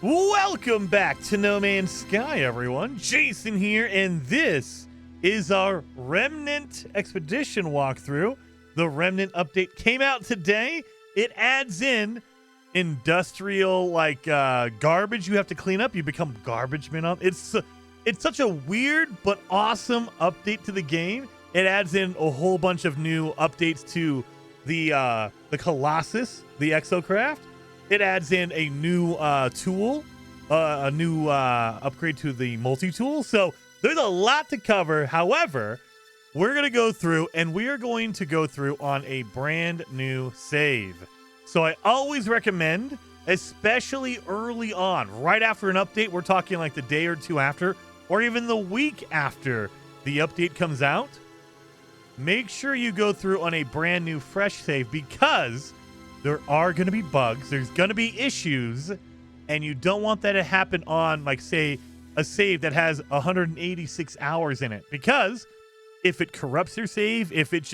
Welcome back to No Man's Sky, everyone. Jason here, and this is our Remnant Expedition walkthrough. The Remnant update came out today. It adds in industrial, garbage you have to clean up. You become garbage men up. It's such a weird but awesome update to the game. It adds in a whole bunch of new updates to the Colossus, the exocraft. It adds in a new tool, a new upgrade to the multitool. So there's a lot to cover. However, we're going to go through, and we are going to go through on a brand new save. So I always recommend, especially early on, right after an update, we're talking like the day or two after, or even the week after the update comes out, make sure you go through on a brand new fresh save, because there are going to be bugs, there's going to be issues, and you don't want that to happen on, like, say, a save that has 186 hours in it. Because if it corrupts your save, if it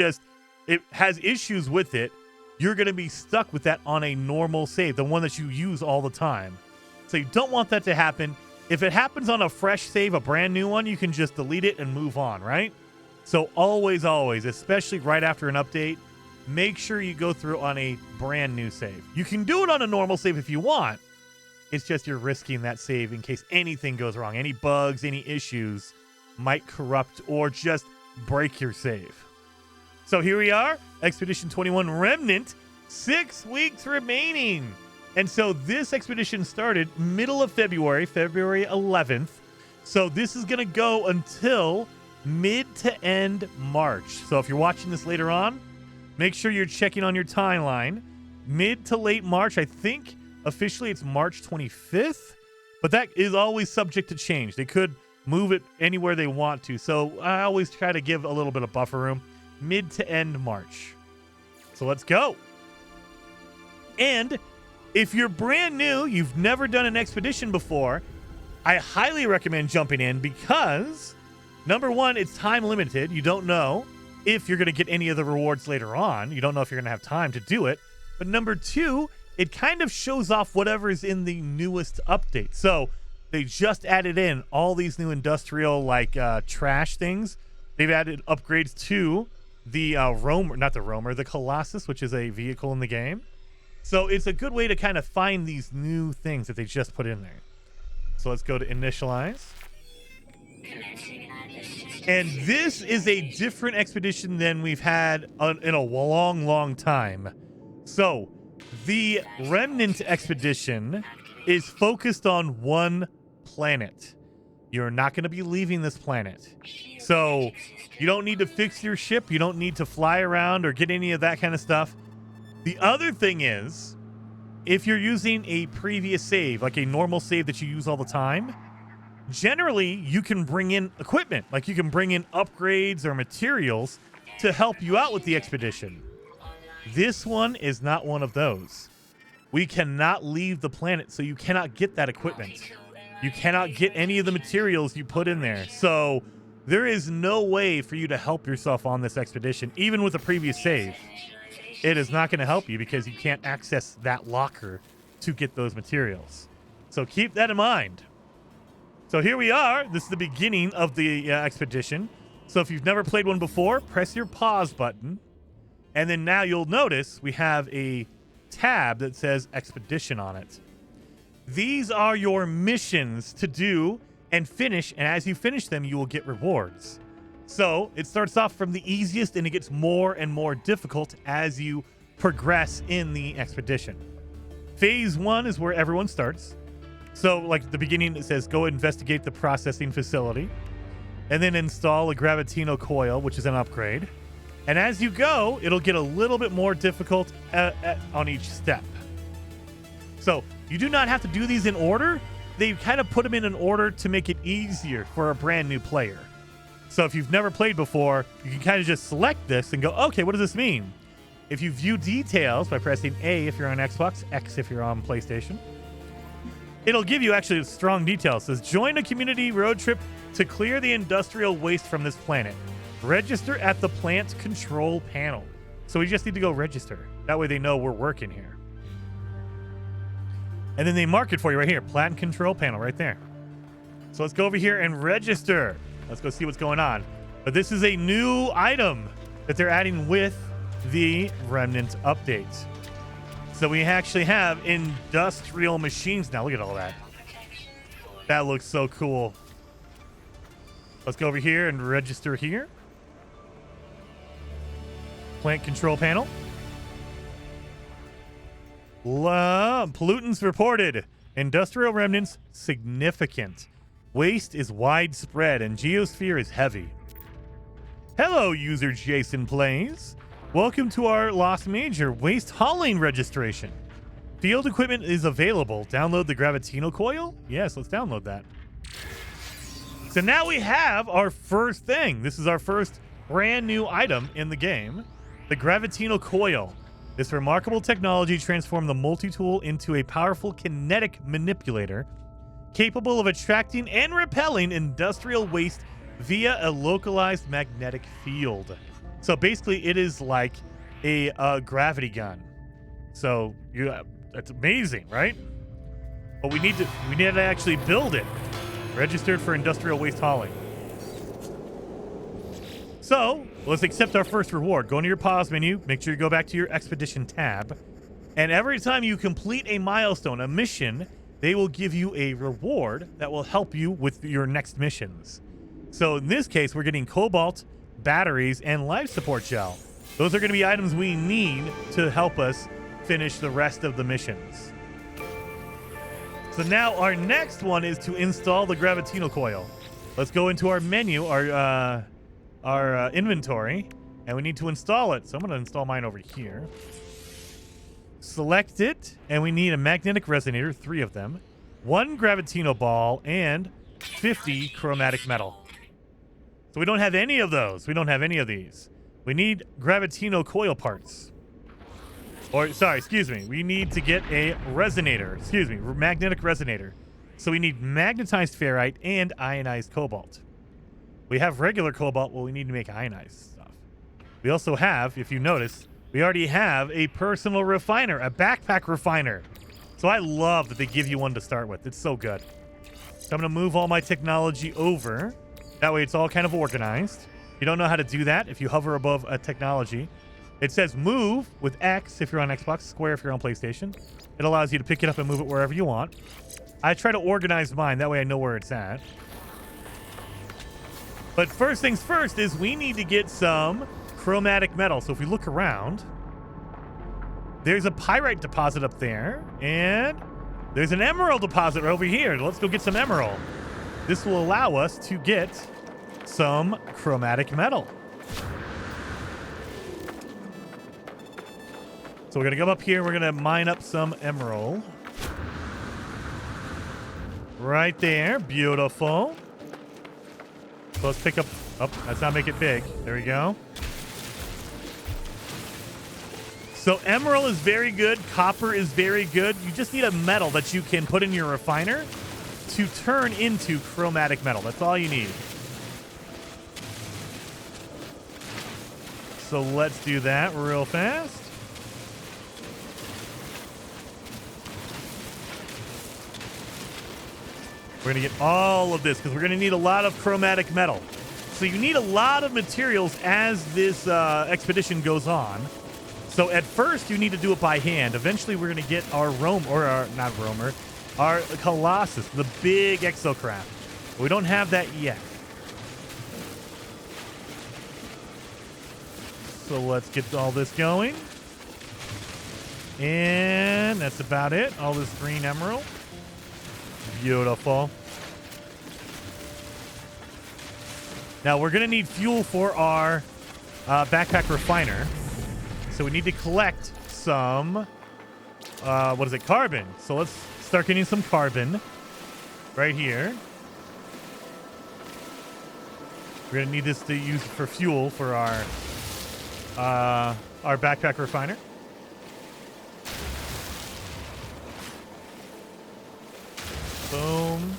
has issues with it, you're going to be stuck with that on a normal save, the one that you use all the time. So you don't want that to happen. If it happens on a fresh save, a brand new one, you can just delete it and move on, right? So always, especially right after an update, make sure you go through on a brand new save. You can do it on a normal save if you want. It's just you're risking that save in case anything goes wrong. Any bugs, any issues might corrupt or just break your save. So here we are, Expedition 21 Remnant, 6 weeks remaining. And so this expedition started middle of February 11th. So this is going to go until mid to end March. So if you're watching this later on, make sure you're checking on your timeline. Mid to late March, I think officially it's March 25th, but that is always subject to change. They could move it anywhere they want to. So I always try to give a little bit of buffer room. Mid to end March. So let's go. And if you're brand new, you've never done an expedition before, I highly recommend jumping in because, number one, it's time limited. You don't know if you're going to get any of the rewards later on. You don't know if you're going to have time to do it. But number two, it kind of shows off whatever is in the newest update. So they just added in all these new industrial, trash things. They've added upgrades to the the Colossus, which is a vehicle in the game. So it's a good way to kind of find these new things that they just put in there. So let's go to initialize. And this is a different expedition than we've had in a long time. So the Remnant Expedition is focused on one planet. You're not going to be leaving this planet. So you don't need to fix your ship. You don't need to fly around or get any of that kind of stuff. The other thing is, if you're using a previous save, like a normal save that you use all the time, generally you can bring in equipment. Like you can bring in upgrades or materials to help you out with the expedition. This one is not one of those. We cannot leave the planet, so you cannot get that equipment. You cannot get any of the materials you put in there. So there is no way for you to help yourself on this expedition, even with a previous save. It is not going to help you because you can't access that locker to get those materials. So keep that in mind. So here we are. This is the beginning of the expedition. So if you've never played one before, press your pause button. And then now you'll notice we have a tab that says Expedition on it. These are your missions to do and finish. And as you finish them, you will get rewards. So it starts off from the easiest and it gets more and more difficult as you progress in the expedition. Phase 1 is where everyone starts. So like at the beginning, it says go investigate the processing facility and then install a Gravitino coil, which is an upgrade. And as you go, it'll get a little bit more difficult on each step. So you do not have to do these in order. They kind of put them in an order to make it easier for a brand new player. So if you've never played before, you can kind of just select this and go, okay, what does this mean? If you view details by pressing A if you're on Xbox, X if you're on PlayStation, it'll give you actually strong details. It says, join a community road trip to clear the industrial waste from this planet. Register at the plant control panel. So we just need to go register. That way they know we're working here. And then they mark it for you right here. Plant control panel right there. So let's go over here and register. Let's go see what's going on. But this is a new item that they're adding with the Remnant update. So we actually have industrial machines now. Look at all that. That looks so cool. Let's go over here and register here. Plant control panel. Pollutants reported. Industrial remnants significant. Waste is widespread and geosphere is heavy. Hello, user Jason Plays. Welcome to our Lost Major waste hauling registration. Field equipment is available. Download the Gravitino coil? Yes, let's download that. So now we have our first thing. This is our first brand new item in the game. The Gravitino coil. This remarkable technology transformed the multitool into a powerful kinetic manipulator capable of attracting and repelling industrial waste via a localized magnetic field. So basically it is like a gravity gun. So that's amazing, right? But we need to actually build it. Registered for industrial waste hauling. So let's accept our first reward. Go into your pause menu. Make sure you go back to your expedition tab. And every time you complete a milestone, a mission, they will give you a reward that will help you with your next missions. So in this case, we're getting cobalt, batteries, and life support gel. Those are going to be items we need to help us finish the rest of the missions. So now our next one is to install the Gravitino coil. Let's go into our menu, our inventory, and we need to install it. So I'm going to install mine over here. Select it, and we need a magnetic resonator, 3 of them, 1 Gravitino ball, and 50 chromatic metal. So we don't have any of those. We don't have any of these. We need Gravitino coil parts. Or, sorry, excuse me. We need to get a resonator. Excuse me, magnetic resonator. So we need magnetized ferrite and ionized cobalt. We have regular cobalt, well, we need to make ionized stuff. We also have, if you notice, we already have a personal refiner, a backpack refiner. So I love that they give you one to start with. It's so good. So I'm going to move all my technology over. That way it's all kind of organized. If you don't know how to do that, if you hover above a technology, it says move with X if you're on Xbox, square if you're on PlayStation. It allows you to pick it up and move it wherever you want. I try to organize mine. That way I know where it's at. But first things first is we need to get some chromatic metal. So if we look around, there's a pyrite deposit up there, and there's an emerald deposit over here. Let's go get some emerald. This will allow us to get some chromatic metal. So we're going to come up here. We're going to mine up some emerald. Right there. Beautiful. So let's pick up... Oh, let's not make it big. There we go. So emerald is very good. Copper is very good. You just need a metal that you can put in your refiner to turn into chromatic metal. That's all you need. So let's do that real fast. We're going to get all of this because we're going to need a lot of chromatic metal. So you need a lot of materials as this expedition goes on. So at first you need to do it by hand. Eventually we're going to get our our Colossus, the big exocraft. But we don't have that yet. So let's get all this going. And that's about it. All this green emerald. Beautiful. Now we're going to need fuel for our backpack refiner. So we need to collect some, carbon. So let's start getting some carbon right here. We're going to need this to use for fuel for our backpack refiner. Boom.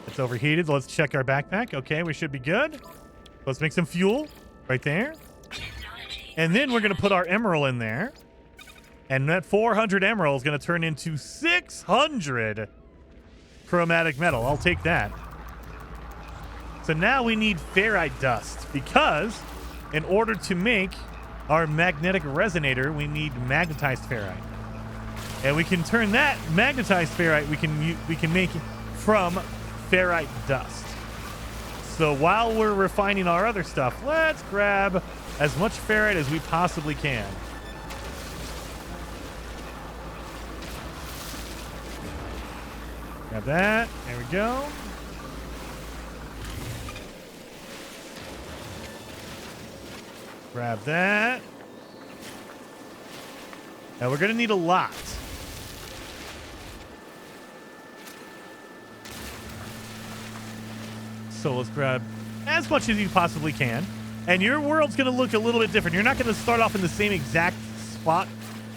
It's overheated. Let's check our backpack. Okay, we should be good. Let's make some fuel right there. And then we're going to put our emerald in there. And that 400 emerald is going to turn into 600 chromatic metal. I'll take that. So now we need ferrite dust, because in order to make our magnetic resonator, we need magnetized ferrite. And we can turn that magnetized ferrite, we can make from ferrite dust. So while we're refining our other stuff, let's grab as much ferrite as we possibly can. Grab that. There we go. Grab that. Now we're going to need a lot. So let's grab as much as you possibly can. And your world's going to look a little bit different. You're not going to start off in the same exact spot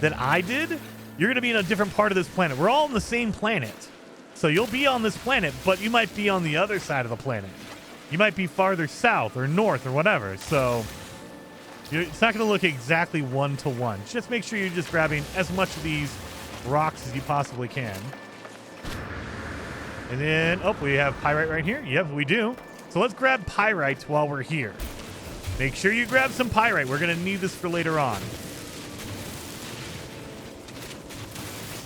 that I did. You're going to be in a different part of this planet. We're all on the same planet. So you'll be on this planet, but you might be on the other side of the planet. You might be farther south or north or whatever. So it's not going to look exactly one-to-one. Just make sure you're just grabbing as much of these rocks as you possibly can. And then, oh, we have pyrite right here. Yep, we do. So let's grab pyrite while we're here. Make sure you grab some pyrite. We're going to need this for later on.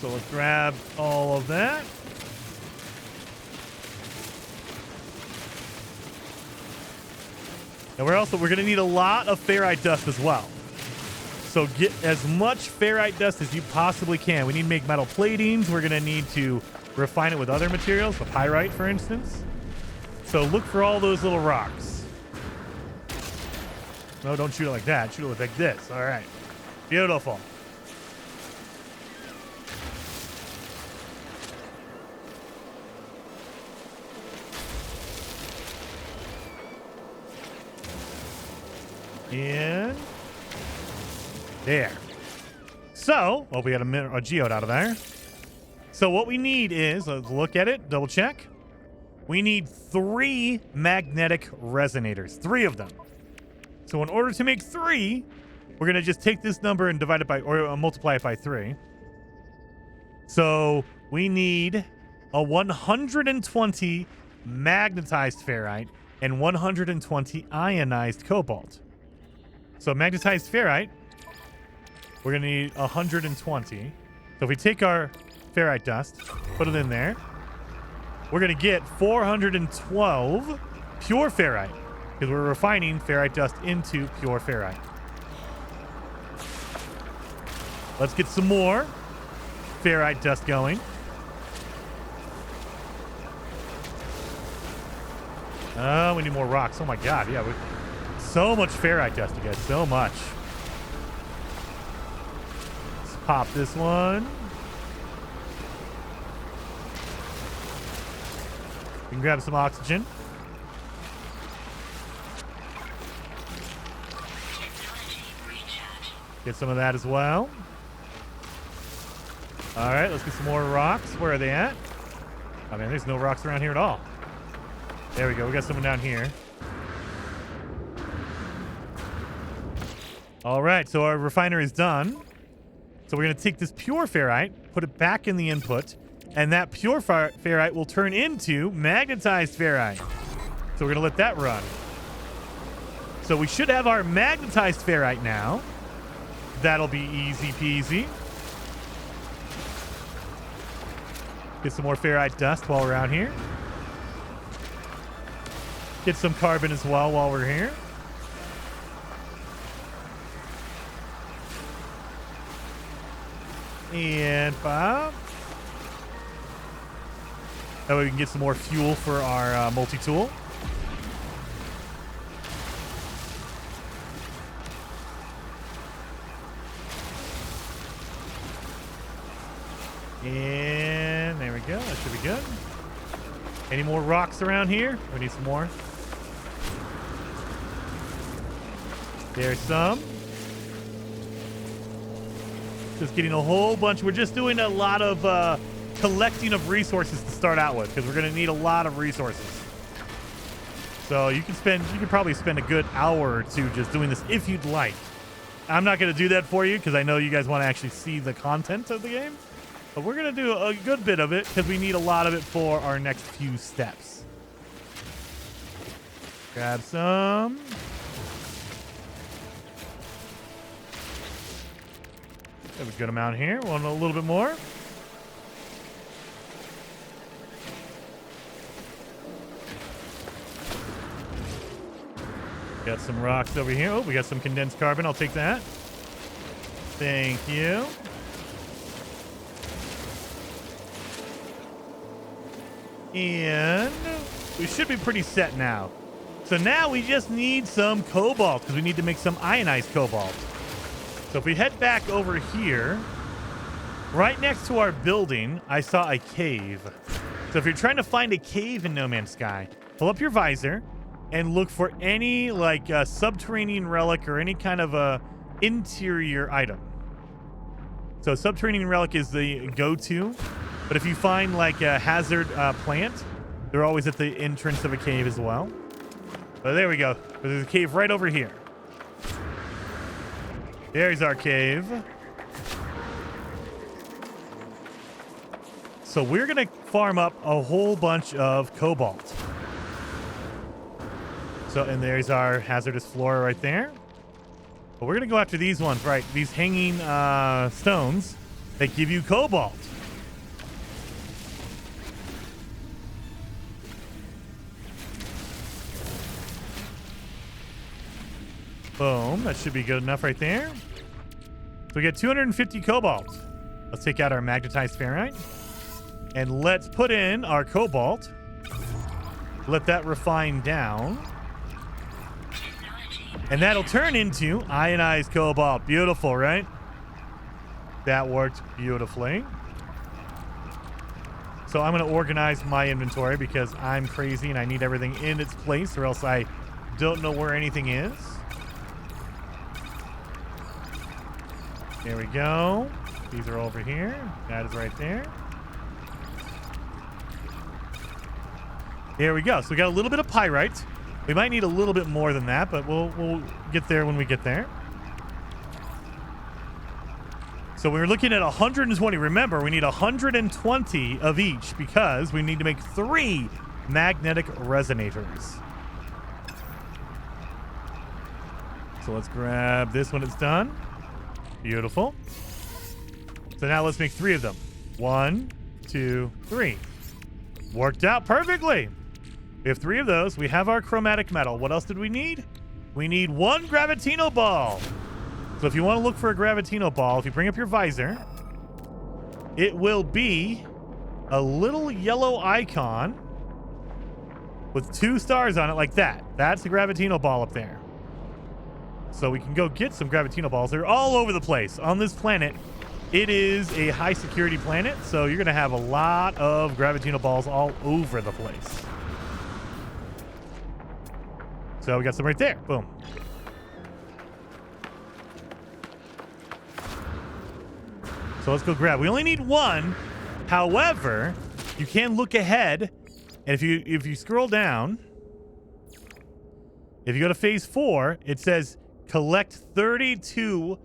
So let's grab all of that. And we're going to need a lot of ferrite dust as well. So get as much ferrite dust as you possibly can. We need to make metal platings. We're going to need to refine it with other materials, the pyrite, for instance. So look for all those little rocks. No, don't shoot it like that. Shoot it like this. All right. Beautiful. And there. So, well, we got a geode out of there. So what we need is, let's look at it, double check. We need 3 magnetic resonators, 3 of them. So in order to make 3, we're going to just take this number and divide it by, or multiply it by 3. So we need a 120 magnetized ferrite and 120 ionized cobalt. So magnetized ferrite, we're going to need 120. So if we take our ferrite dust, put it in there, we're going to get 412 pure ferrite, because we're refining ferrite dust into pure ferrite. Let's get some more ferrite dust going. Oh, we need more rocks. Oh my god, yeah, so much ferrite dust, you guys, so much. Let's pop this one. We can grab some oxygen. Get some of that as well. All right, let's get some more rocks. Where are they at? Oh man, there's no rocks around here at all. There we go. We got someone down here. All right, so our refiner is done. So we're going to take this pure ferrite, put it back in the input, and that pure ferrite will turn into magnetized ferrite. So we're going to let that run. So we should have our magnetized ferrite now. That'll be easy peasy. Get some more ferrite dust while we're out here. Get some carbon as well while we're here. And pop. That way we can get some more fuel for our multi-tool. And there we go. That should be good. Any more rocks around here? We need some more. There's some. Just getting a whole bunch. We're just doing a lot of collecting of resources to start out with, because we're going to need a lot of resources. So you can probably spend a good hour or two just doing this if you'd like. I'm not going to do that for you because I know you guys want to actually see the content of the game. But we're going to do a good bit of it because we need a lot of it for our next few steps. Grab some. Have a good amount here. Want a little bit more. Got some rocks over here. Oh, we got some condensed carbon. I'll take that. Thank you. And we should be pretty set now. So now we just need some cobalt because we need to make some ionized cobalt. So if we head back over here, right next to our building, I saw a cave. So if you're trying to find a cave in No Man's Sky, pull up your visor and look for any like subterranean relic or any kind of a interior item. So subterranean relic is the go-to, but if you find like a hazard plant, they're always at the entrance of a cave as well. But there we go. There's a cave right over here. There's our cave. So we're going to farm up a whole bunch of cobalt. So, and there's our hazardous flora right there. But we're going to go after these ones, right? These hanging stones that give you cobalt. Boom. That should be good enough right there. So we get 250 cobalt. Let's take out our magnetized ferrite. And let's put in our cobalt. Let that refine down. And that'll turn into ionized cobalt. Beautiful, right? That worked beautifully. So I'm going to organize my inventory because I'm crazy and I need everything in its place or else I don't know where anything is. There we go. These are over here. That is right there. There we go. So we got a little bit of pyrite. We might need a little bit more than that, but we'll get there when we get there. So we're looking at 120. Remember, we need 120 of each because we need to make 3 magnetic resonators. So let's grab this when it's done. Beautiful. So now let's make 3 of them. 1, 2, 3. Worked out perfectly. We have 3 of those. We have our chromatic metal. What else did we need? We need 1 gravitino ball. So if you want to look for a gravitino ball, if you bring up your visor, it will be a little yellow icon with 2 stars on it like that. That's the gravitino ball up there. So we can go get some gravitino balls. They're all over the place. On this planet, it is a high security planet, so you're going to have a lot of gravitino balls all over the place. So we got some right there. Boom. So let's go grab. We only need 1. However, you can look ahead, and if you scroll down, if you go to phase 4, it says collect 32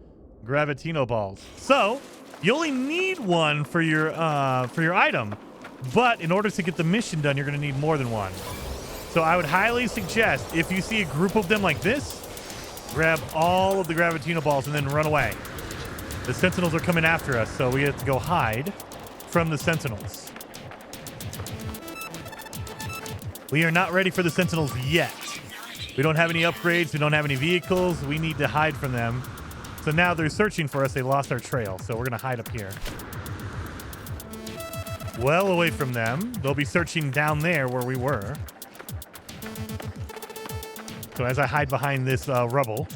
gravitino balls. So you only need 1 for your item, but in order to get the mission done, you're going to need more than 1. So I would highly suggest if you see a group of them like this, grab all of the gravitino balls and then run away. The Sentinels are coming after us, so we have to go hide from the Sentinels. We are not ready for the Sentinels yet. We don't have any upgrades. We don't have any vehicles. We need to hide from them. So now they're searching for us. They lost our trail, so we're going to hide up here. Well away from them. They'll be searching down there where we were. So as I hide behind this rubble,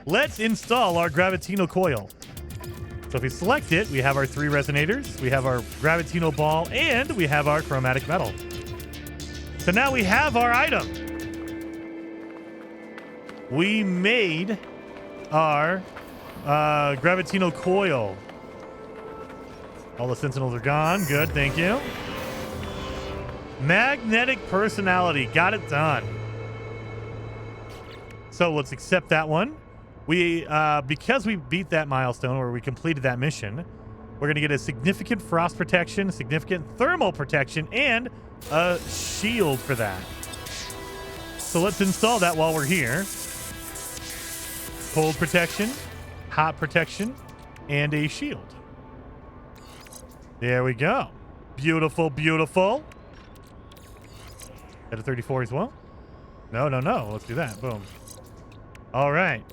let's install our gravitino coil. So if we select it, we have our 3 resonators, we have our gravitino ball, and we have our chromatic metal. So now we have our item. We made our gravitino coil. All the Sentinels are gone. Good, thank you. Magnetic personality. Got it done. So let's accept that one. because we beat that milestone or we completed that mission, we're going to get a significant frost protection, significant thermal protection, and a shield for that. So let's install that while we're here. Cold protection, hot protection, and a shield. There we go. Beautiful, beautiful. At a 34 as well? No. Let's do that. Boom. All right.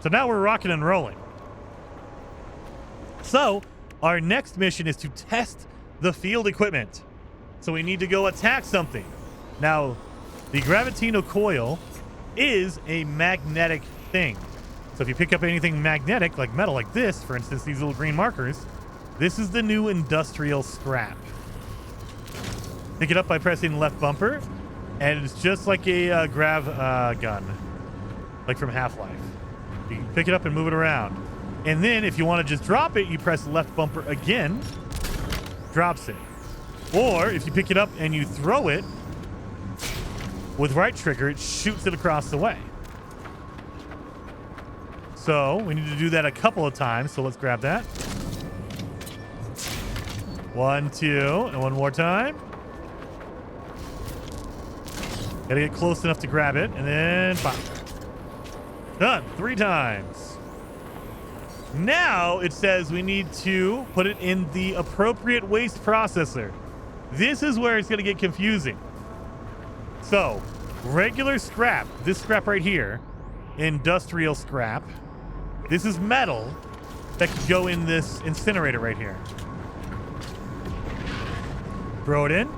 So now we're rocking and rolling. So our next mission is to test the field equipment. So we need to go attack something. Now, the Gravitino coil is a magnetic thing. So if you pick up anything magnetic, like metal, like this, for instance, these little green markers, this is the new industrial scrap. Pick it up by pressing left bumper, and it's just like a grav gun, like from Half-Life. You can pick it up and move it around. And then if you want to just drop it, you press left bumper again, drops it. Or if you pick it up and you throw it, with right trigger, it shoots it across the way. So we need to do that a couple of times. So let's grab that. 1, 2, and one more time. Gotta get close enough to grab it, and then pop. Done 3 times. Now it says we need to put it in the appropriate waste processor. This is where it's gonna get confusing. So, regular scrap, this scrap right here, industrial scrap. This is metal that could go in this incinerator right here. Throw it in.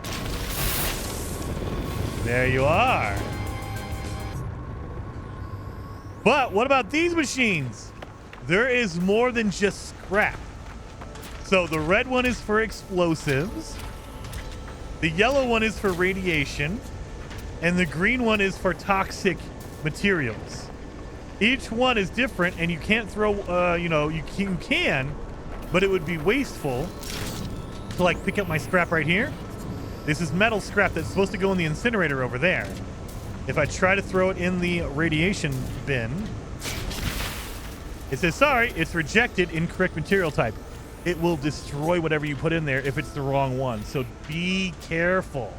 There you are. But what about these machines? There is more than just scrap. So the red one is for explosives. The yellow one is for radiation. And the green one is for toxic materials. Each one is different, and you can't throw, you can, but it would be wasteful to like pick up my scrap right here. This is metal scrap that's supposed to go in the incinerator over there. If I try to throw it in the radiation bin, it says, sorry, it's rejected, incorrect material type. It will destroy whatever you put in there if it's the wrong one. So be careful.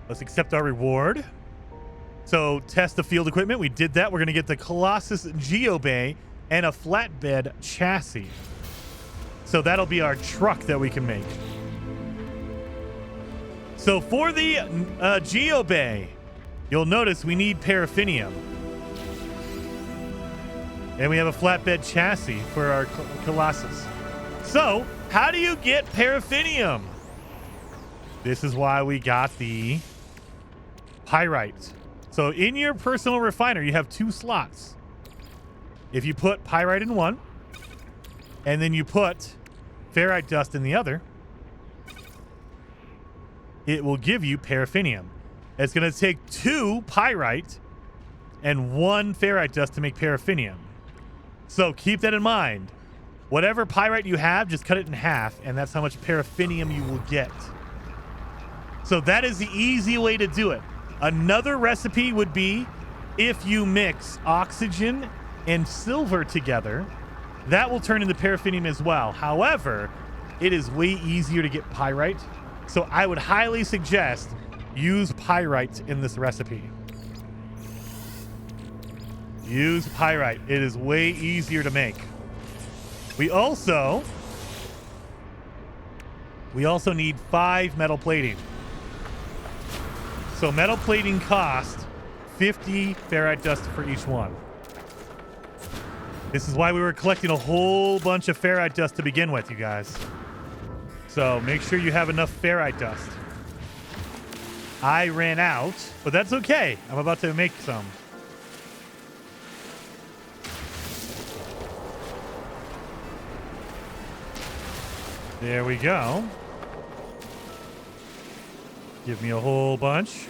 Let's accept our reward. So test the field equipment. We did that. We're going to get the Colossus Geobay and a flatbed chassis. So that'll be our truck that we can make. So for the Geobay, you'll notice we need paraffinium. And we have a flatbed chassis for our Colossus. So how do you get paraffinium? This is why we got the pyrite. So in your personal refiner, you have 2 slots. If you put pyrite in one, and then you put ferrite dust in the other, it will give you paraffinium. It's going to take 2 pyrite and 1 ferrite dust to make paraffinium. So keep that in mind. Whatever pyrite you have, just cut it in half, and that's how much paraffinium you will get. So that is the easy way to do it. Another recipe would be if you mix oxygen and silver together, that will turn into paraffinium as well. However, it is way easier to get pyrite. So I would highly suggest use pyrite in this recipe. Use pyrite. It is way easier to make. We also need 5 metal plating. So metal plating costs 50 ferrite dust for each one. This is why we were collecting a whole bunch of ferrite dust to begin with, you guys. So make sure you have enough ferrite dust. I ran out, but that's okay. I'm about to make some. There we go. Give me a whole bunch.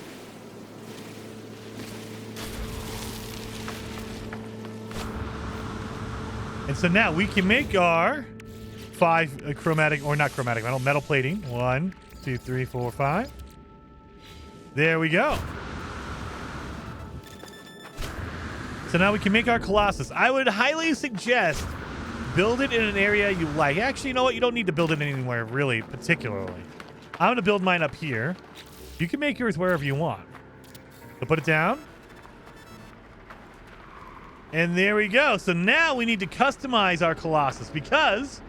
And so now we can make our 5 chromatic, or not chromatic, metal plating. 1, 2, 3, 4, 5. There we go. So now we can make our Colossus. I would highly suggest build it in an area you like. Actually, you know what? You don't need to build it anywhere really particularly. I'm going to build mine up here. You can make yours wherever you want. So put it down. And there we go. So now we need to customize our Colossus because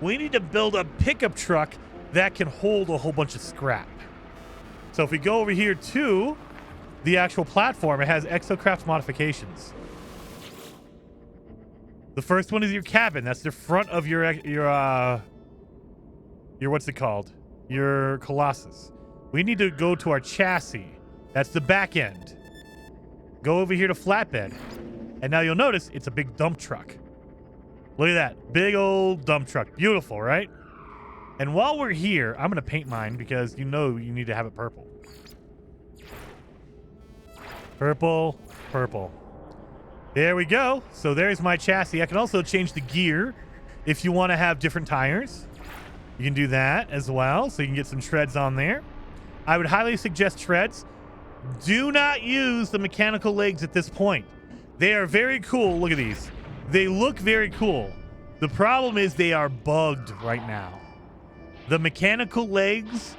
we need to build a pickup truck that can hold a whole bunch of scrap. So if we go over here to the actual platform, it has exocraft modifications. The first one is your cabin. That's the front of your what's it called? Your Colossus. We need to go to our chassis. That's the back end. Go over here to flatbed. And now you'll notice it's a big dump truck. Look at that. Big old dump truck. Beautiful, right? And while we're here, I'm going to paint mine because you know you need to have it purple. Purple, purple. There we go. So there's my chassis. I can also change the gear if you want to have different tires. You can do that as well, so you can get some treads on there. I would highly suggest treads. Do not use the mechanical legs at this point. They are very cool. Look at these. They look very cool. The problem is they are bugged right now. The mechanical legs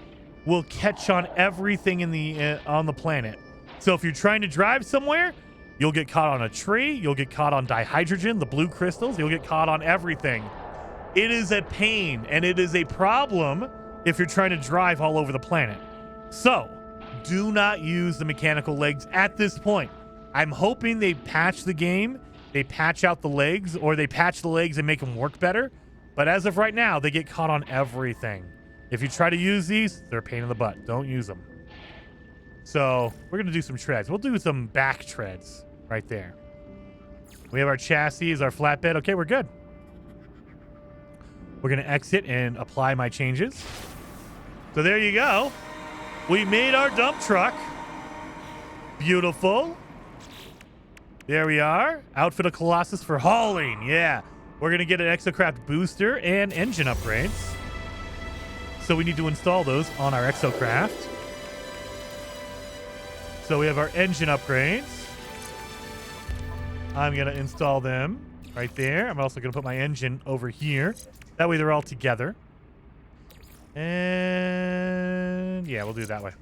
will catch on everything in the on the planet. So if you're trying to drive somewhere, you'll get caught on a tree. You'll get caught on dihydrogen, the blue crystals. You'll get caught on everything. It is a pain, and it is a problem if you're trying to drive all over the planet. So do not use the mechanical legs at this point. I'm hoping they patch the game, they patch out the legs, or they patch the legs and make them work better. But as of right now, they get caught on everything. If you try to use these, they're a pain in the butt. Don't use them. So we're going to do some treads. We'll do some back treads right there. We have our chassis, our flatbed. Okay, we're good. We're going to exit and apply my changes. So there you go. We made our dump truck. Beautiful. There we are. Outfit a Colossus for hauling. Yeah. We're going to get an exocraft booster and engine upgrades. So we need to install those on our exocraft. So we have our engine upgrades. I'm going to install them right there. I'm also going to put my engine over here. That way they're all together. And yeah, we'll do it that way.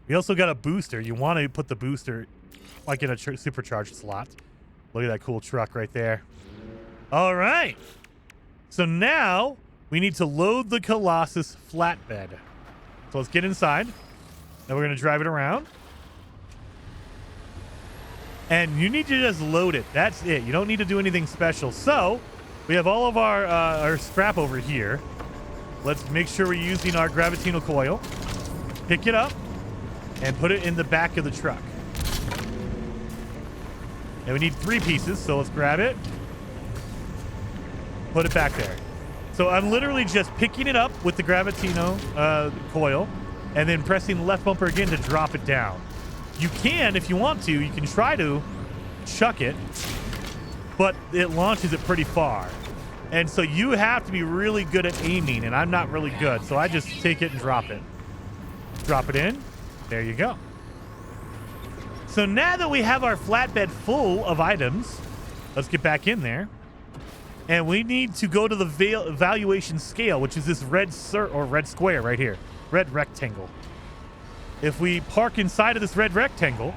We also got a booster. You want to put the booster like in a supercharged slot. Look at that cool truck right there. All right. So now we need to load the Colossus flatbed. So let's get inside. Then we're going to drive it around. And you need to just load it. That's it. You don't need to do anything special. So we have all of our scrap over here. Let's make sure we're using our gravitational coil. Pick it up and put it in the back of the truck. And we need 3 pieces, so let's grab it. Put it back there. So I'm literally just picking it up with the gravitational coil and then pressing the left bumper again to drop it down. You can, if you want to, you can try to chuck it, but it launches it pretty far. And so you have to be really good at aiming, and I'm not really good, so I just take it and drop it. Drop it in. There you go. So now that we have our flatbed full of items, let's get back in there. And we need to go to the valuation scale, which is this red square right here. Red rectangle. If we park inside of this red rectangle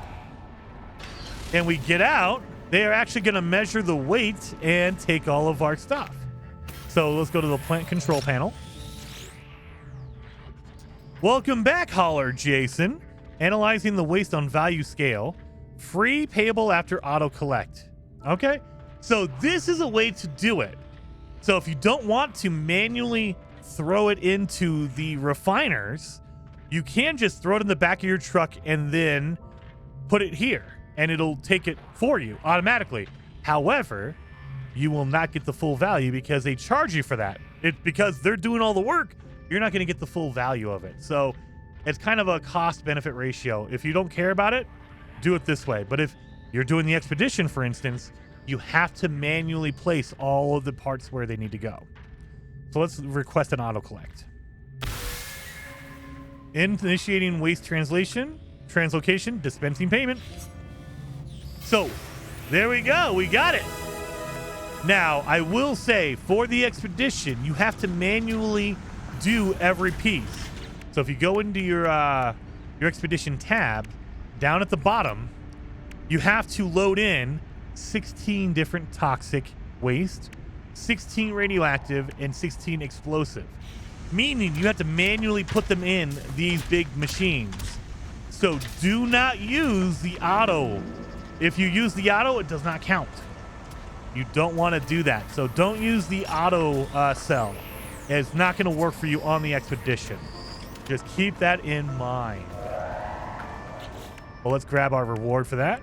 and we get out, they are actually going to measure the weight and take all of our stuff. So let's go to the plant control panel. Welcome back, Hauler Jason. Analyzing the waste on value scale. Free payable after auto collect. Okay. So this is a way to do it. So if you don't want to manually throw it into the refiners, you can just throw it in the back of your truck and then put it here and it'll take it for you automatically. However, you will not get the full value because they charge you for that. It's because they're doing all the work. You're not going to get the full value of it. So it's kind of a cost benefit ratio. If you don't care about it, do it this way. But if you're doing the expedition, for instance, you have to manually place all of the parts where they need to go. So let's request an auto collect. Initiating waste translocation, dispensing payment. So there we go. We got it. Now, I will say for the expedition, you have to manually do every piece. So if you go into your expedition tab down at the bottom, you have to load in 16 different toxic waste, 16 radioactive, and 16 explosive. Meaning you have to manually put them in these big machines. So do not use the auto. If you use the auto, it does not count. You don't want to do that. So don't use the auto cell. It's not going to work for you on the expedition. Just keep that in mind. Well, let's grab our reward for that.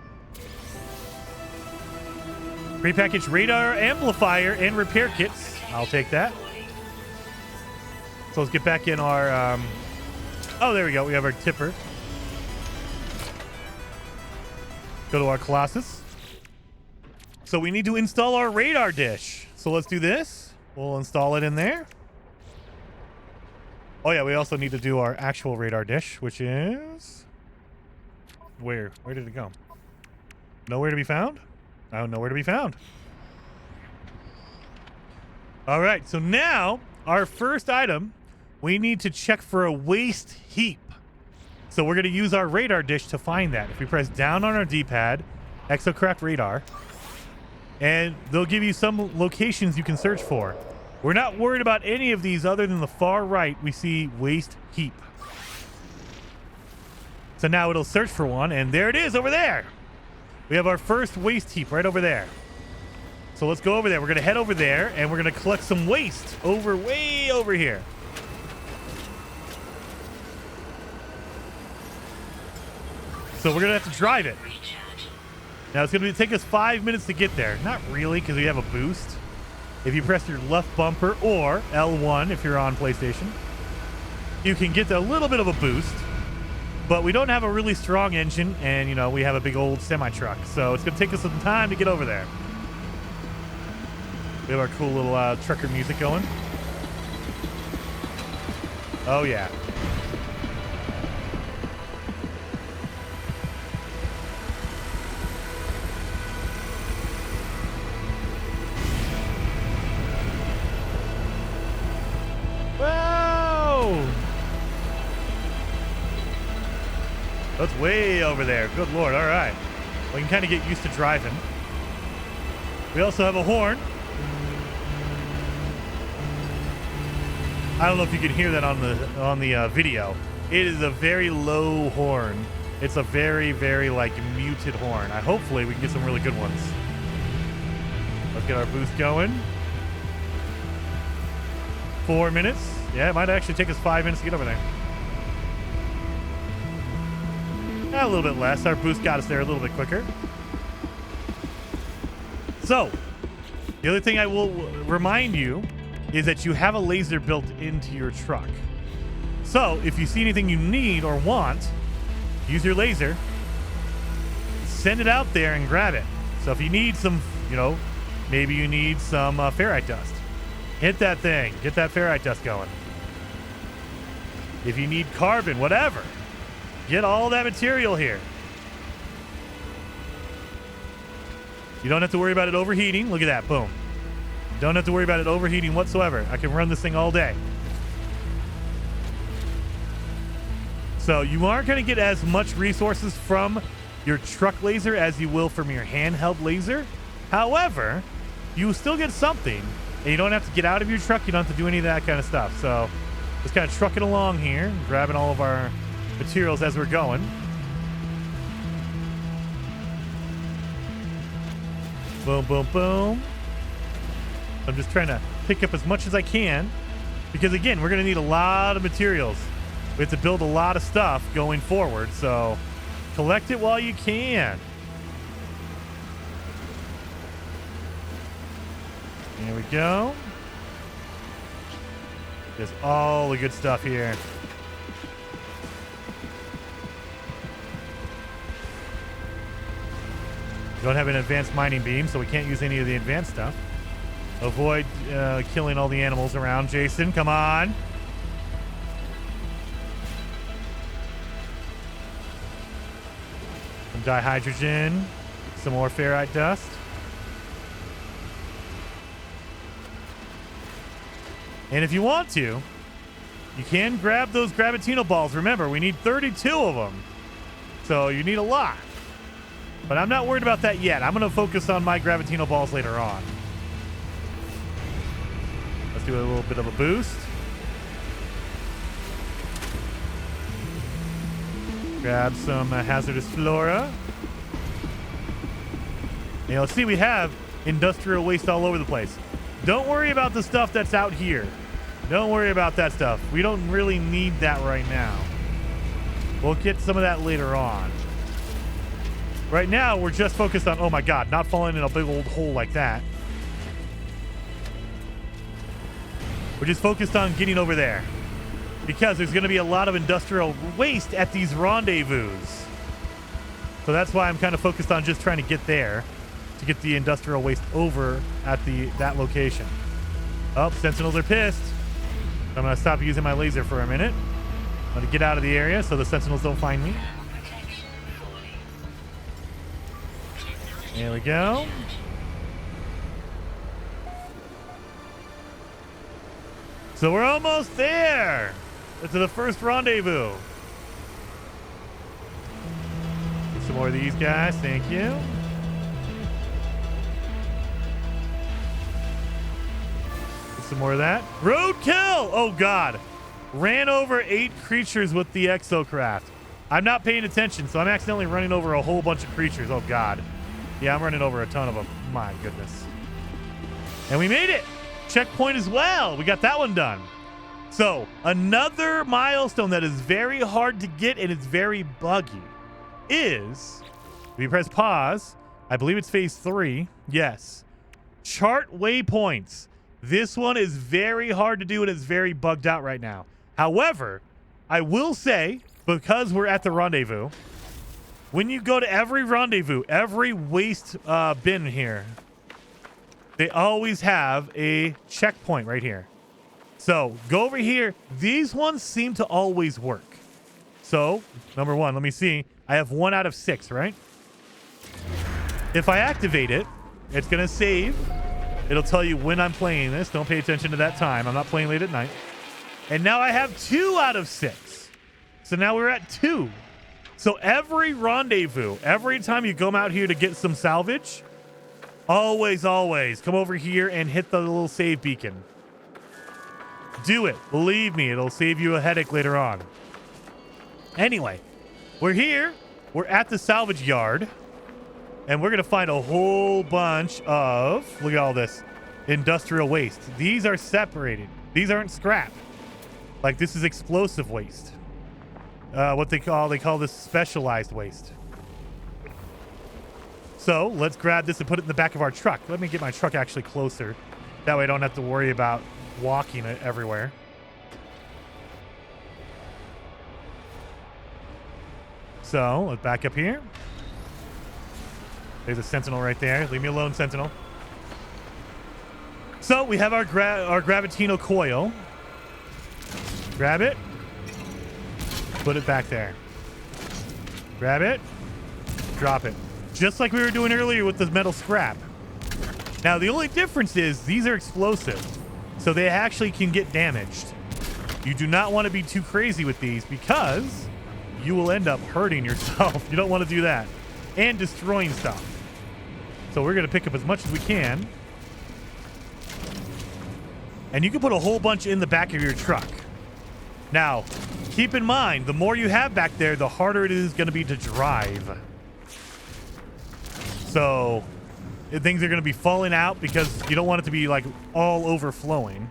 Prepackaged radar amplifier and repair kits. I'll take that. So let's get back in our... oh, there we go. We have our tipper. Go to our Colossus. So we need to install our radar dish. So let's do this. We'll install it in there. Oh yeah, we also need to do our actual radar dish, which is... Where? Where did it go? Nowhere to be found? Oh, nowhere to be found. All right, so now our first item, we need to check for a waste heap. So we're going to use our radar dish to find that. If we press down on our D-pad, Exocraft radar, and they'll give you some locations you can search for. We're not worried about any of these other than the far right. We see waste heap. So now it'll search for one, and there it is over there. We have our first waste heap right over there. So let's go over there. We're going to head over there, and we're going to collect some waste way over here. So we're going to have to drive it. Now it's going to take us 5 minutes to get there. Not really, because we have a boost. If you press your left bumper or L1 if you're on PlayStation, you can get a little bit of a boost. But we don't have a really strong engine, and, you know, we have a big old semi-truck. So it's going to take us some time to get over there. We have our cool little trucker music going. Oh, yeah. Whoa! That's way over there. Good Lord. All right. We can kind of get used to driving. We also have a horn. I don't know if you can hear that on the video. It is a very low horn. It's a very, very like muted horn. Hopefully we can get some really good ones. Let's get our boost going. 4 minutes. Yeah, it might actually take us 5 minutes to get over there. A little bit less. Our boost got us there a little bit quicker. So, the other thing I will remind you is that you have a laser built into your truck. So, if you see anything you need or want, use your laser, send it out there and grab it. So if you need some, you know, maybe you need some ferrite dust, hit that thing, get that ferrite dust going. If you need carbon, whatever, get all that material here. You don't have to worry about it overheating. Look at that, boom. Don't have to worry about it overheating whatsoever. I can run this thing all day. So you aren't going to get as much resources from your truck laser as you will from your handheld laser. However, you still get something, and you don't have to get out of your truck. You don't have to do any of that kind of stuff. So just kind of trucking along here, grabbing all of our materials as we're going. Boom, boom, boom. I'm just trying to pick up as much as I can because, again, we're going to need a lot of materials. We have to build a lot of stuff going forward, so collect it while you can. There we go. There's all the good stuff here. We don't have an advanced mining beam, so we can't use any of the advanced stuff. Avoid killing all the animals around. Jason, come on. Some dihydrogen. Some more ferrite dust. And if you want to, you can grab those gravitino balls. Remember, we need 32 of them. So you need a lot. But I'm not worried about that yet. I'm going to focus on my gravitino balls later on. Let's do a little bit of a boost. Grab some hazardous flora. And you'll see we have industrial waste all over the place. Don't worry about the stuff that's out here. Don't worry about that stuff. We don't really need that right now. We'll get some of that later on. Right now, we're just focused on, oh my God, not falling in a big old hole like that. We're just focused on getting over there. Because there's going to be a lot of industrial waste at these rendezvous. So that's why I'm kind of focused on just trying to get there. To get the industrial waste over at that location. Oh, Sentinels are pissed. I'm going to stop using my laser for a minute. I'm going to get out of the area so the Sentinels don't find me. There we go. So we're almost there to the first rendezvous. Get some more of these guys. Thank you. Get some more of that. Roadkill! Oh, God. Ran over 8 creatures with the exocraft. I'm not paying attention, so I'm accidentally running over a whole bunch of creatures. Oh, God. Yeah, I'm running over a ton of them. My goodness. And we made it. Checkpoint as well. We got that one done. So, another milestone that is very hard to get and it's very buggy is, if you press pause, I believe it's phase 3. Yes. Chart waypoints. This one is very hard to do and it's very bugged out right now. However, I will say, because we're at the rendezvous, when you go to every rendezvous, every waste bin here, they always have a checkpoint right here. So go over here. These ones seem to always work. So number 1, let me see. I have 1 out of 6, right? If I activate it, it's going to save. It'll tell you when I'm playing this. Don't pay attention to that time. I'm not playing late at night. And now I have 2 out of 6. So now we're at 2. So every rendezvous, every time you come out here to get some salvage, always come over here and hit the little save beacon. Do it. Believe me, it'll save you a headache later on. Anyway, we're here. We're at the salvage yard. And we're going to find a whole bunch of, look at all this, industrial waste. These are separated. These aren't scrap. Like, this is explosive waste. What they call this specialized waste. So let's grab this and put it in the back of our truck. Let me get my truck actually closer. That way I don't have to worry about walking it everywhere. So let's back up here. There's a Sentinel right there. Leave me alone, Sentinel. So we have our gravitino coil. Grab it. Put it back there. Grab it. Drop it. Just like we were doing earlier with the metal scrap. Now, the only difference is these are explosive. So they actually can get damaged. You do not want to be too crazy with these because you will end up hurting yourself. You don't want to do that. And destroying stuff. So we're going to pick up as much as we can. And you can put a whole bunch in the back of your truck. Now, keep in mind, the more you have back there, the harder it is going to be to drive. So things are going to be falling out because you don't want it to be like all overflowing.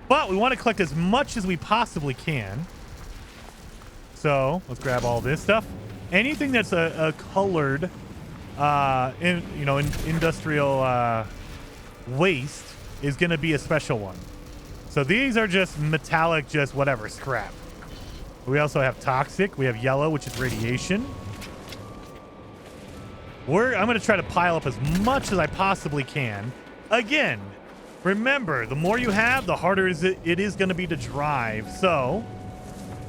But we want to collect as much as we possibly can. So let's grab all this stuff. Anything that's a colored, industrial waste is going to be a special one. So these are just metallic, just whatever, scrap. We also have toxic. We have yellow, which is radiation. I'm going to try to pile up as much as I possibly can. Again, remember, the more you have, the harder it is going to be to drive. So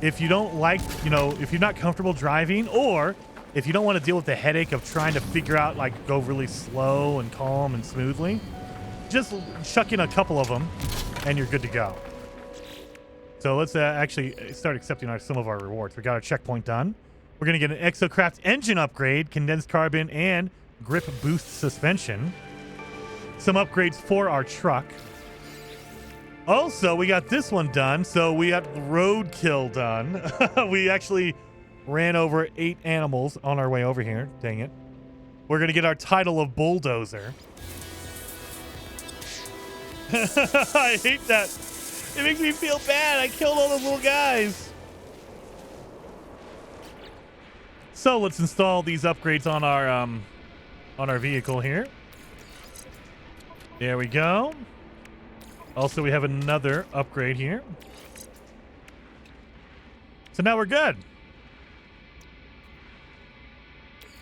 if you don't like, if you're not comfortable driving, or if you don't want to deal with the headache of trying to figure out, like, go really slow and calm and smoothly, just chuck in a couple of them and you're good to go. So let's actually start accepting some of our rewards. We got our checkpoint done. We're going to get an Exocraft engine upgrade, condensed carbon, and grip boost suspension. Some upgrades for our truck. Also, we got this one done. So we got roadkill done. We actually ran over 8 animals on our way over here. Dang it. We're going to get our title of bulldozer. I hate that. It makes me feel bad. I killed all those little guys. So let's install these upgrades on our vehicle here. There we go. Also, we have another upgrade here. So now we're good.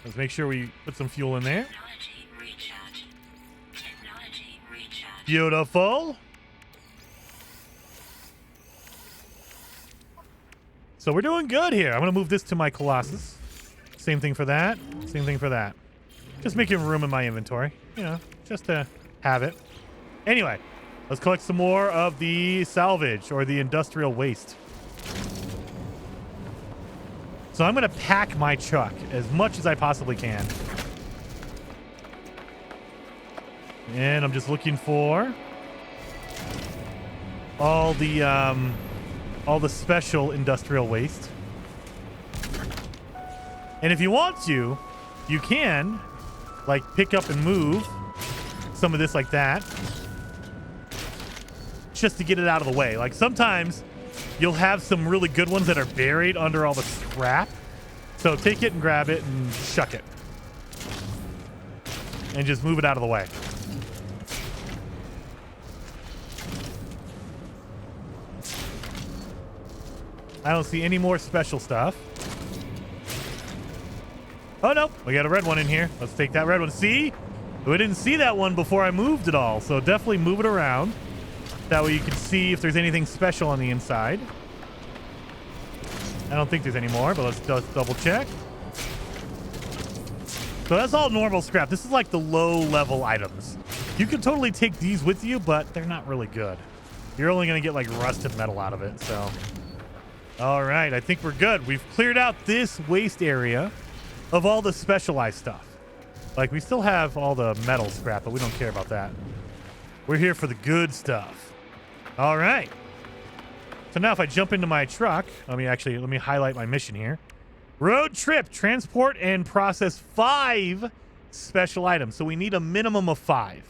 Let's make sure we put some fuel in there. Beautiful. So we're doing good here. I'm going to move this to my Colossus. Same thing for that. Same thing for that. Just making room in my inventory. You know, just to have it. Anyway, let's collect some more of the salvage or the industrial waste. So I'm going to pack my truck as much as I possibly can. And I'm just looking for all the special industrial waste. And if you want to, you can like pick up and move some of this like that just to get it out of the way. Like sometimes you'll have some really good ones that are buried under all the scrap. So take it and grab it and shuck it. And just move it out of the way. I don't see any more special stuff. Oh, no. We got a red one in here. Let's take that red one. See? We didn't see that one before I moved it all. So definitely move it around. That way you can see if there's anything special on the inside. I don't think there's any more, but let's just double check. So that's all normal scrap. This is like the low level items. You can totally take these with you, but they're not really good. You're only going to get like rusted metal out of it. So, all right. I think we're good. We've cleared out this waste area of all the specialized stuff. Like we still have all the metal scrap, but we don't care about that. We're here for the good stuff. All right. So now if I jump into my truck, let me highlight my mission here. Road trip, transport and process 5 special items. So we need a minimum of 5.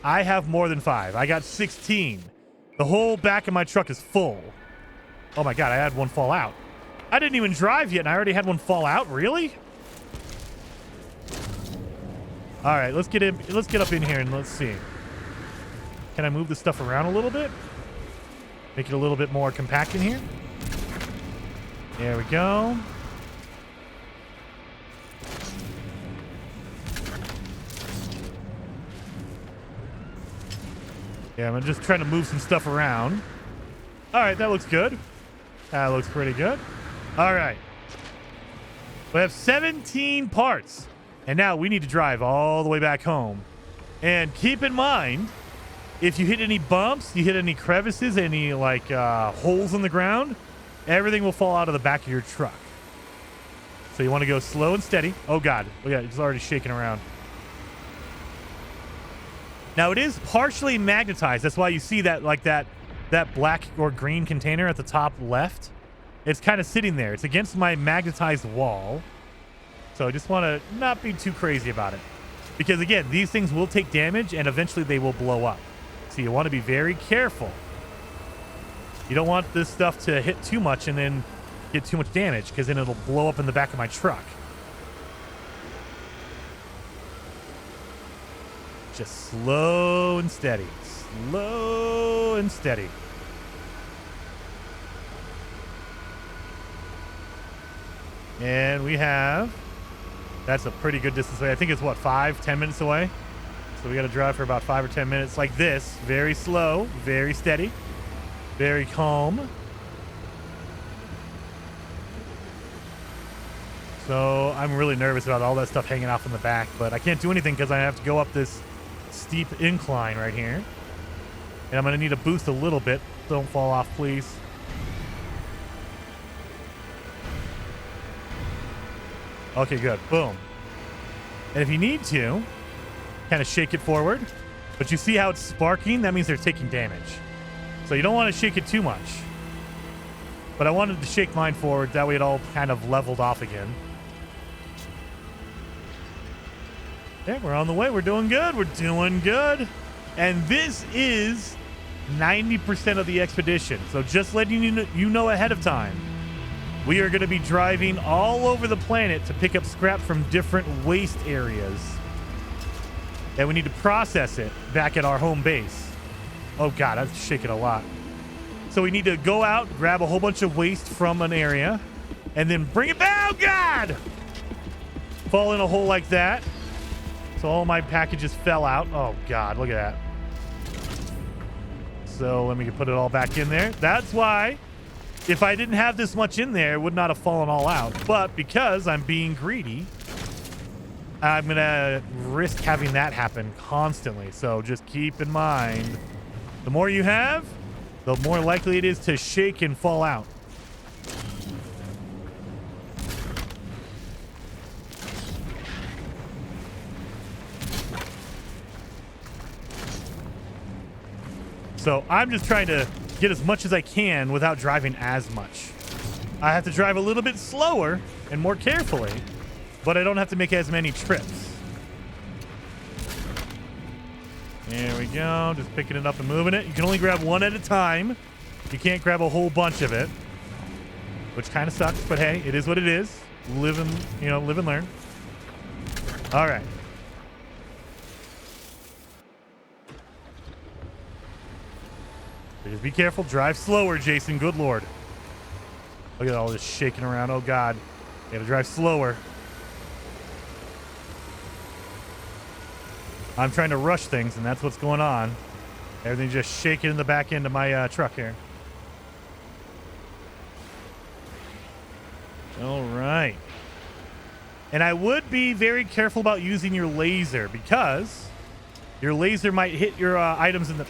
I have more than 5. I got 16. The whole back of my truck is full. Oh my God, I had one fall out. I didn't even drive yet and I already had one fall out. Really? All right, let's get up in here and let's see. Can I move this stuff around a little bit? Make it a little bit more compact in here. There we go. Yeah, I'm just trying to move some stuff around. All right, that looks good. That looks pretty good. All right. We have 17 parts. And now we need to drive all the way back home. And keep in mind, if you hit any bumps, you hit any crevices, any like holes in the ground, everything will fall out of the back of your truck. So you want to go slow and steady. Oh God, it's already shaking around. Now it is partially magnetized. That's why you see that like that black or green container at the top left. It's kind of sitting there. It's against my magnetized wall. So I just want to not be too crazy about it. Because again, these things will take damage and eventually they will blow up. So you want to be very careful. You don't want this stuff to hit too much and then get too much damage because then it'll blow up in the back of my truck. Just slow and steady. Slow and steady. And we have... That's a pretty good distance away. I think it's what, 5-10 minutes away? So we got to drive for about 5 or 10 minutes like this. Very slow, very steady, very calm. So I'm really nervous about all that stuff hanging off in the back, but I can't do anything because I have to go up this steep incline right here. And I'm going to need to boost a little bit. Don't fall off, please. Okay, good. Boom. And if you need to, kind of shake it forward. But you see how it's sparking? That means they're taking damage. So you don't want to shake it too much. But I wanted to shake mine forward. That way it all kind of leveled off again. Okay, we're on the way. We're doing good. We're doing good. And this is 90% of the expedition. So just letting you know ahead of time. We are going to be driving all over the planet to pick up scrap from different waste areas. And we need to process it back at our home base. Oh, God, that's shaking a lot. So we need to go out, grab a whole bunch of waste from an area, and then bring it back. Oh, God! Fall in a hole like that. So all my packages fell out. Oh, God, look at that. So let me put it all back in there. That's why, if I didn't have this much in there, it would not have fallen all out. But because I'm being greedy, I'm going to risk having that happen constantly. So just keep in mind, the more you have, the more likely it is to shake and fall out. So I'm just trying to get as much as I can without driving as much. I have to drive a little bit slower and more carefully, but I don't have to make as many trips. There we go. Just picking it up and moving it. You can only grab one at a time. You can't grab a whole bunch of it, which kind of sucks, but hey, it is what it is. Live and learn. All right. Just be careful. Drive slower, Jason. Good Lord. Look at all this shaking around. Oh, God. You gotta drive slower. I'm trying to rush things, and that's what's going on. Everything's just shaking in the back end of my truck here. All right. And I would be very careful about using your laser, because your laser might hit your items in the...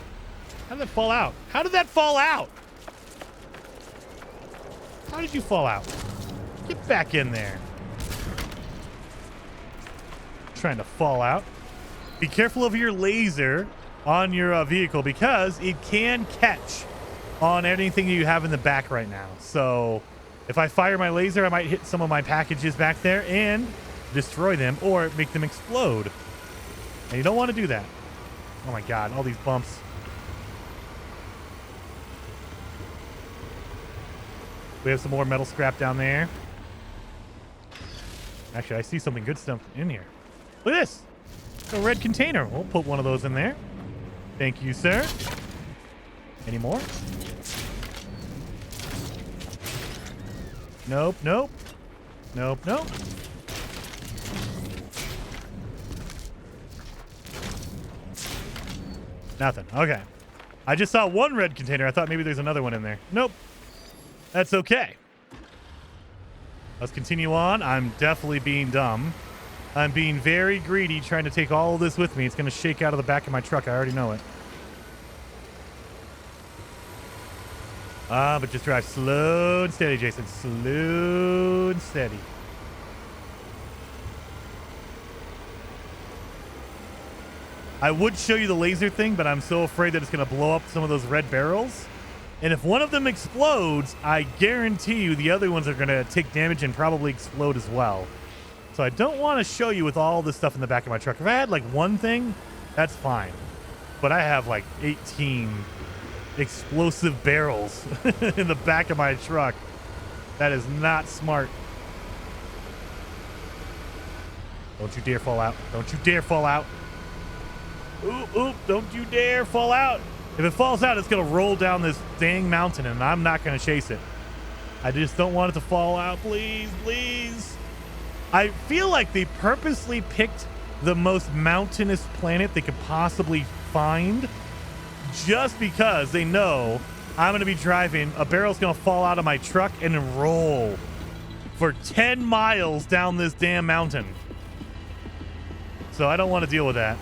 How did that fall out? How did that fall out? How did you fall out? Get back in there. Trying to fall out. Be careful of your laser on your vehicle, because it can catch on anything you have in the back right now. So if I fire my laser, I might hit some of my packages back there and destroy them or make them explode. And you don't want to do that. Oh my God, all these bumps. We have some more metal scrap down there. Actually, I see something good stuff in here. Look at this. It's a red container. We'll put one of those in there. Thank you, sir. Any more? Nope, nope. Nope, nope. Nothing. Okay. I just saw one red container. I thought maybe there's another one in there. Nope. That's okay. Let's continue on. I'm definitely being dumb. I'm being very greedy, trying to take all of this with me. It's going to shake out of the back of my truck. I already know it. But just drive slow and steady, Jason. Slow and steady. I would show you the laser thing, but I'm so afraid that it's going to blow up some of those red barrels. And if one of them explodes, I guarantee you the other ones are going to take damage and probably explode as well. So I don't want to show you with all this stuff in the back of my truck. If I had like one thing, that's fine. But I have like 18 explosive barrels in the back of my truck. That is not smart. Don't you dare fall out. Don't you dare fall out. Oop, oop, don't you dare fall out. If it falls out, it's going to roll down this dang mountain, and I'm not going to chase it. I just don't want it to fall out. Please, please. I feel like they purposely picked the most mountainous planet they could possibly find just because they know I'm going to be driving. A barrel's going to fall out of my truck and then roll for 10 miles down this damn mountain. So I don't want to deal with that.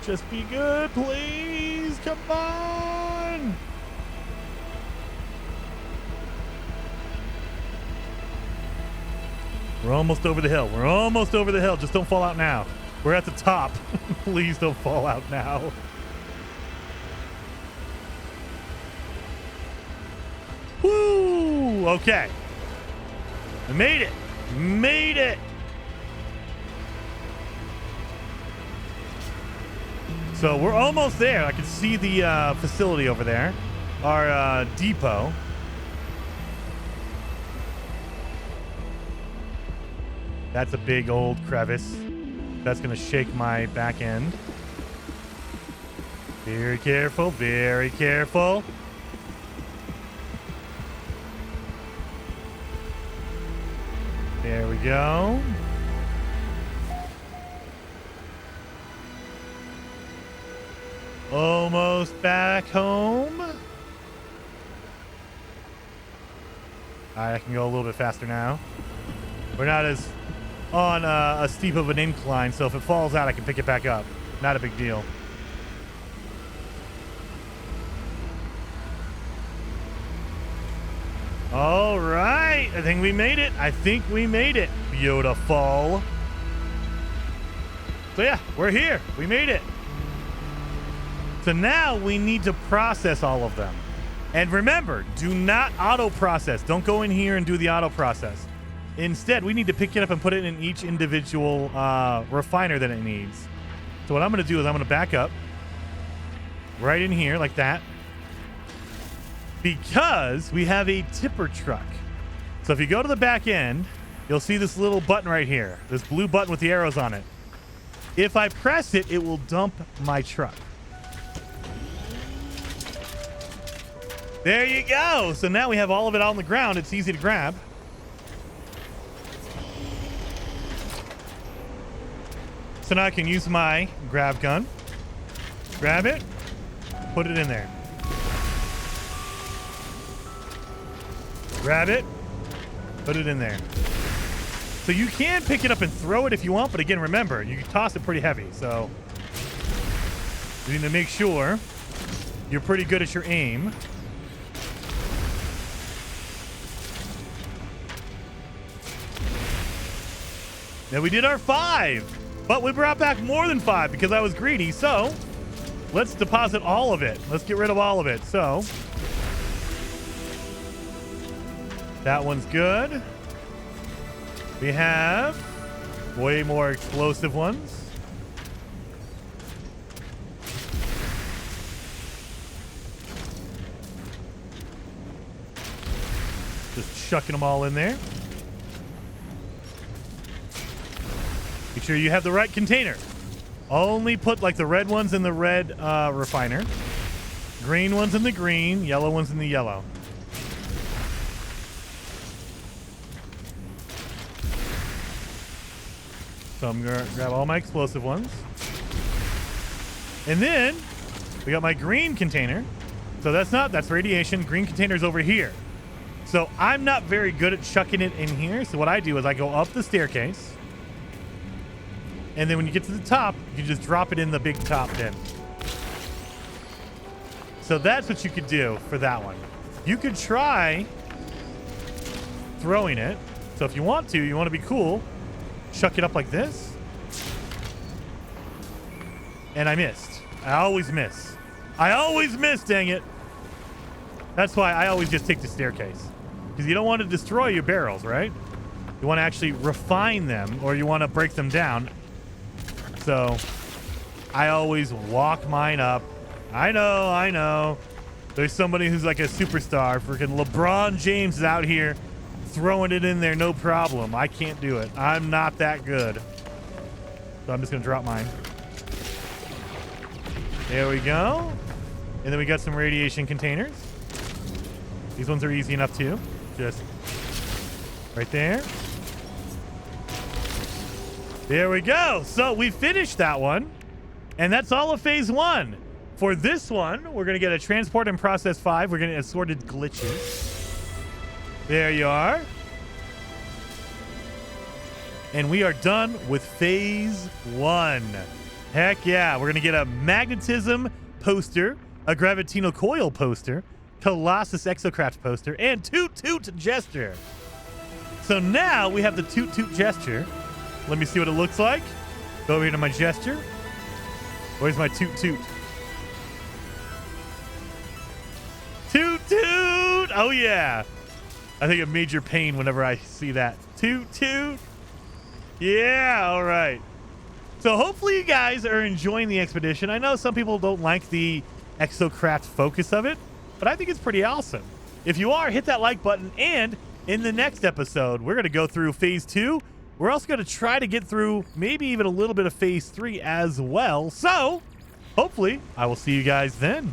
Just be good, please. Come on. We're almost over the hill. We're almost over the hill. Just don't fall out now. We're at the top. Please don't fall out now. Woo! Okay. I made it. Made it. So we're almost there. I can see the facility over there. Our depot. That's a big old crevice. That's going to shake my back end. Very careful. Very careful. There we go. Almost back home. All right, I can go a little bit faster now. We're not as on a steep of an incline, so if it falls out, I can pick it back up. Not a big deal. All right, I think we made it. I think we made it. Beautiful. So yeah, we're here. We made it. So now we need to process all of them. And remember, do not auto process. Don't go in here and do the auto process. Instead, we need to pick it up and put it in each individual refiner that it needs. So what I'm going to do is I'm going to back up right in here like that, because we have a tipper truck. So if you go to the back end, you'll see this little button right here, this blue button with the arrows on it. If I press it, it will dump my truck. There you go. So now we have all of it on the ground. It's easy to grab. So now I can use my grab gun. Grab it. Put it in there. Grab it. Put it in there. So you can pick it up and throw it if you want, but again, remember, you can toss it pretty heavy. So you need to make sure you're pretty good at your aim. Now we did our 5, but we brought back more than 5 because I was greedy. So let's deposit all of it. Let's get rid of all of it. So that one's good. We have way more explosive ones. Just chucking them all in there. Make sure you have the right container. Only put like the red ones in the red refiner, green ones in the green, yellow ones in the yellow. So I'm gonna grab all my explosive ones. And then we got my green container. So that's radiation. Green container's over here. So I'm not very good at chucking it in here. So what I do is I go up the staircase. And then when you get to the top, you just drop it in the big top bin. So that's what you could do for that one. You could try throwing it. So if you want to be cool, chuck it up like this. And I missed. I always miss. I always miss, dang it. That's why I always just take the staircase. Because you don't want to destroy your barrels, right? You want to actually refine them, or you want to break them down. So I always walk mine up. I know. There's somebody who's like a superstar. Freaking LeBron James is out here throwing it in there, no problem. I can't do it. I'm not that good. So I'm just going to drop mine. There we go. And then we got some radiation containers. These ones are easy enough too. Just right there. There we go. So we finished that one. And that's all of phase 1. For this one, we're going to get a transport and process 5. We're going to get assorted glitches. There you are. And we are done with phase 1. Heck yeah. We're going to get a magnetism poster, a gravitino coil poster, Colossus exocraft poster, and Toot Toot gesture. So now we have the Toot Toot gesture. Let me see what it looks like. Go over here to my gesture. Where's my Toot Toot? Toot Toot! Oh yeah. I think a major pain whenever I see that. Toot Toot! Yeah, all right. So hopefully you guys are enjoying the expedition. I know some people don't like the exocraft focus of it, but I think it's pretty awesome. If you are, hit that like button, and in the next episode, we're going to go through phase 2. We're also going to try to get through maybe even a little bit of phase 3 as well. So hopefully I will see you guys then.